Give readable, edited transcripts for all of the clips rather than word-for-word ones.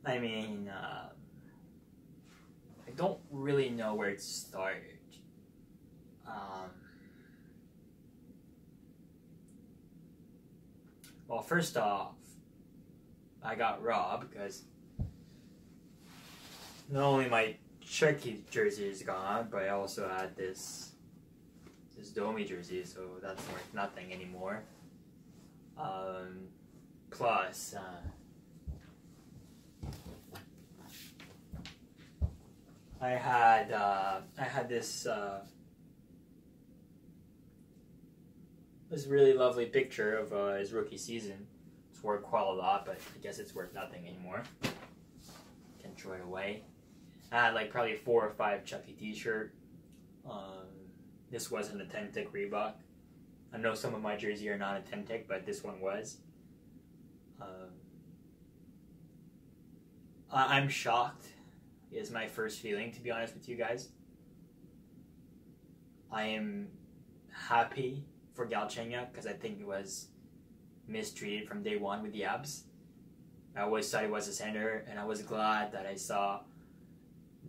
I mean, I don't really know where to start. Well, first off, I got robbed because not only my Chucky jersey is gone, but I also had this Domi jersey, so that's worth nothing anymore. Plus, I had this really lovely picture of his rookie season. It's worth quite a lot, but I guess it's worth nothing anymore. Can throw it away. I had like probably 4 or 5 Chucky t-shirt. This wasn't a 10-tick Reebok. I know some of my jerseys are not a 10-tick, but this one was. I'm shocked is my first feeling, to be honest with you guys. I am happy for Galchenyuk because I think he was mistreated from day one with the Habs. I always thought he was a center, and I was glad that I saw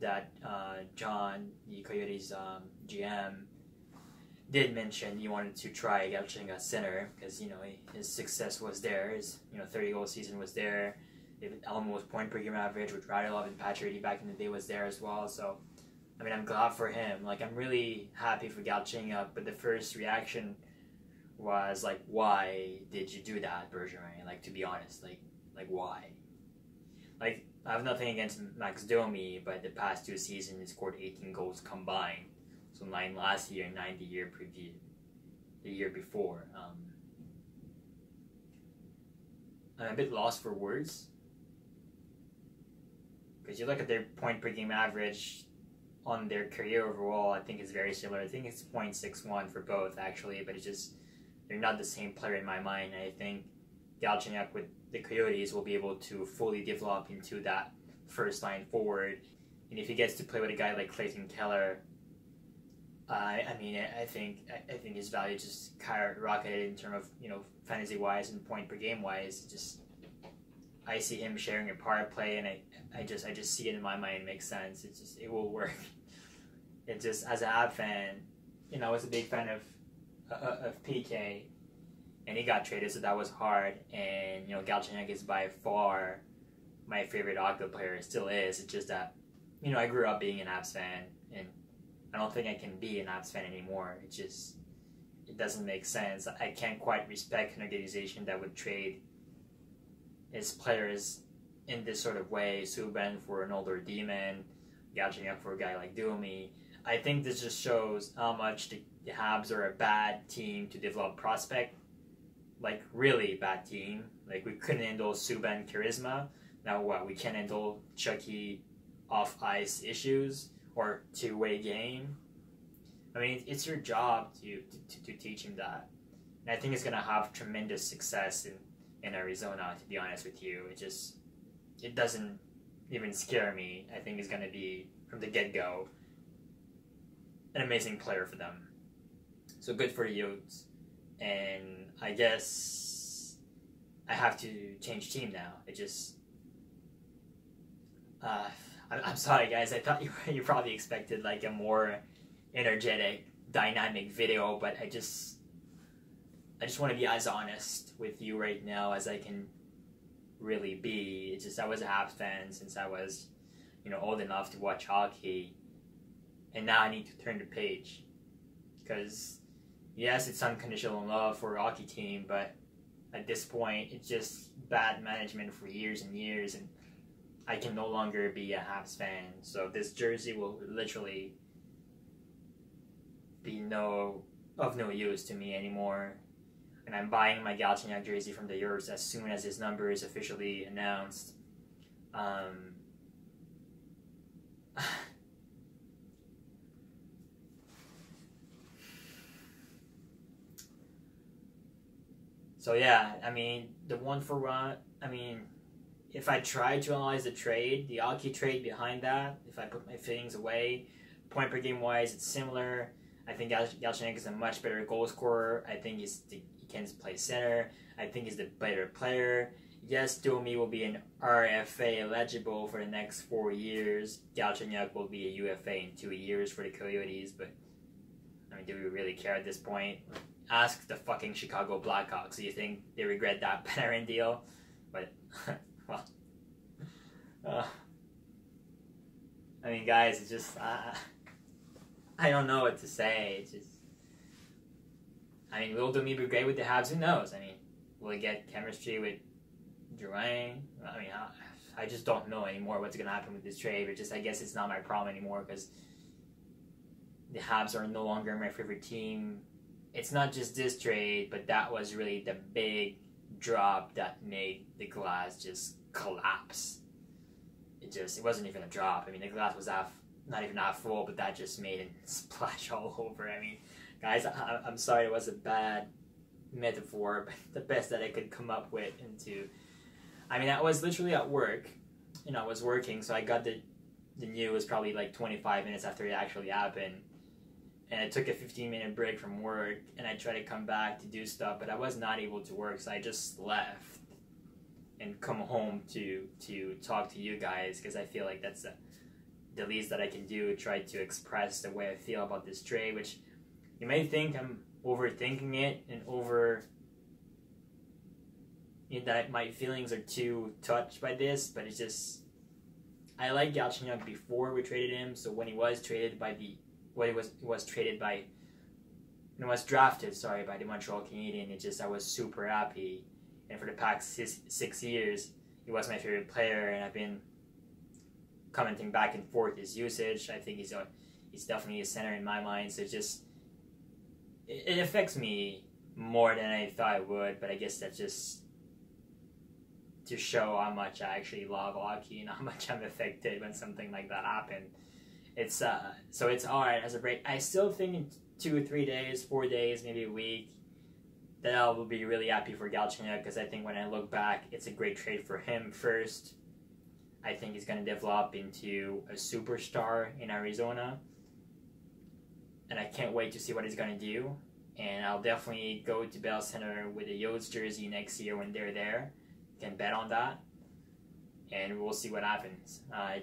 that John, the Coyotes GM, did mention he wanted to try Galchenyuk at center because, you know, his success was there. His 30-goal season was there. Almost point per game average with Radulov and Pacioretty back in the day was there as well. So, I mean, I'm glad for him. Like, I'm really happy for Galchenyuk, but the first reaction was like, why did you do that, Bergeron? Like, to be honest, like why? Like, I have nothing against Max Domi, but the past 2 seasons he scored 18 goals combined. So 9 last year, 9 the year the year before. I'm a bit lost for words. Because you look at their point per game average on their career overall, I think it's very similar. I think it's 0.61 for both, actually, but it's just, they're not the same player in my mind. I think Galchenyuk with the Coyotes will be able to fully develop into that first line forward. And if he gets to play with a guy like Clayton Keller, I think his value just skyrocketed in terms of, you know, fantasy wise and point per game wise. Just, I see him sharing a power play, and I just see it in my mind. It makes sense. It will work. It just, as a Habs fan, you know, I was a big fan of PK, and he got traded, so that was hard. And, you know, Galchenyuk is by far my favorite hockey player. It still is. It's just that, you know, I grew up being an Habs fan, and I don't think I can be an Habs fan anymore. It doesn't make sense. I can't quite respect an organization that would trade its players in this sort of way. Subban for an older D-man, Galchenyuk for a guy like Domi. I think this just shows how much the Habs are a bad team to develop prospect. Like, really bad team. Like, we couldn't handle Subban charisma. Now what? We can't handle Chucky off-ice issues or two-way game. I mean, it's your job to teach him that. And I think it's going to have tremendous success in Arizona, to be honest with you. It doesn't even scare me. I think it's going to be, from the get-go, an amazing player for them. So good for the Yotes. And I guess I have to change team now. I'm sorry, guys. I thought you probably expected like a more energetic, dynamic video, but I just want to be as honest with you right now as I can really be. It's just, I was a Habs fan since I was, you know, old enough to watch hockey, and now I need to turn the page. Because yes, it's unconditional love for a hockey team, but at this point, it's just bad management for years and years, and I can no longer be a Habs fan. So this jersey will literally be of no use to me anymore. And I'm buying my Galchenyuk jersey from the Yotes as soon as his number is officially announced. So yeah, I mean, the 1-for-1, I mean, if I try to analyze the hockey trade behind that, if I put my feelings away, point per game wise, it's similar. I think Galchenyuk is a much better goal scorer. I think he can play center. I think he's the better player. yes, Domi will be an RFA eligible for the next 4 years. Galchenyuk will be a UFA in 2 years for the Coyotes, but I mean, do we really care at this point? Ask the fucking Chicago Blackhawks. Do you think they regret that Panarin deal? But, well, I mean, guys, it's just, I don't know what to say. It's just, I mean, will Domi be great with the Habs? Who knows? I mean, will he get chemistry with Durant? I mean, I just don't know anymore what's going to happen with this trade. But just, I guess it's not my problem anymore because the Habs are no longer my favorite team. It's not just this trade, but that was really the big drop that made the glass just collapse. It wasn't even a drop. I mean, the glass was not even half full, but that just made it splash all over. I mean, guys, I'm sorry it was a bad metaphor, but the best that I could come up with I mean, I was literally at work, and I was working, so I got the news probably like 25 minutes after it actually happened. And I took a 15-minute break from work, and I tried to come back to do stuff, but I was not able to work, so I just left and come home to talk to you guys, because I feel like that's the least that I can do, try to express the way I feel about this trade, which you may think I'm overthinking it and that my feelings are too touched by this, but it's just, I like Galchenyuk before we traded him, so when he was traded by drafted by the Montreal Canadiens, I was super happy. And for the past 6 years, he was my favorite player, and I've been commenting back and forth his usage. I think he's definitely a center in my mind, so it affects me more than I thought it would, but I guess that's just to show how much I actually love hockey and how much I'm affected when something like that happened. So it's alright as a break. I still think in 2 or 3 days, 4 days, maybe a week, that I will be really happy for Galchenyuk, because I think when I look back, it's a great trade for him first. I think he's going to develop into a superstar in Arizona, and I can't wait to see what he's going to do. And I'll definitely go to Bell Center with a Yotes jersey next year when they're there. You can bet on that. And we'll see what happens. I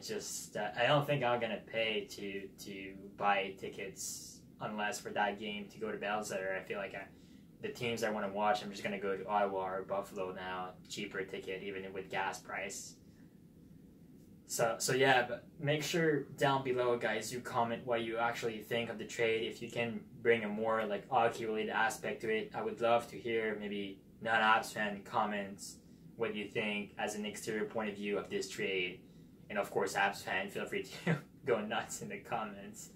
don't think I'm gonna pay to buy tickets unless for that game to go to Bell Center. I feel like the teams I want to watch, I'm just gonna go to Ottawa or Buffalo now, cheaper ticket even with gas price. So yeah, but make sure down below, guys, you comment what you actually think of the trade. If you can bring a more like hockey related aspect to it, I would love to hear maybe non-Habs fan comments. What you think as an exterior point of view of this trade, and of course, Habs fan, feel free to go nuts in the comments.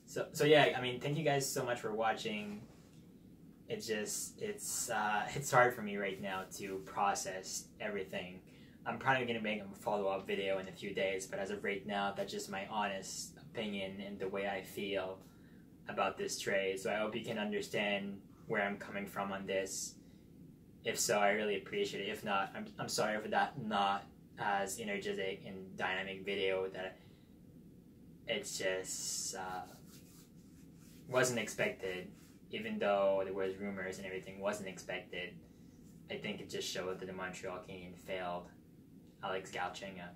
So yeah, I mean, thank you guys so much for watching. It's hard for me right now to process everything. I'm probably gonna make a follow-up video in a few days, but as of right now, that's just my honest opinion and the way I feel about this trade. So I hope you can understand where I'm coming from on this. If so, I really appreciate it. If not, I'm sorry for that not as energetic and dynamic video. That it's just wasn't expected, even though there was rumors and everything wasn't expected. I think it just showed that the Montreal Canadiens failed Alex Galchenyuk.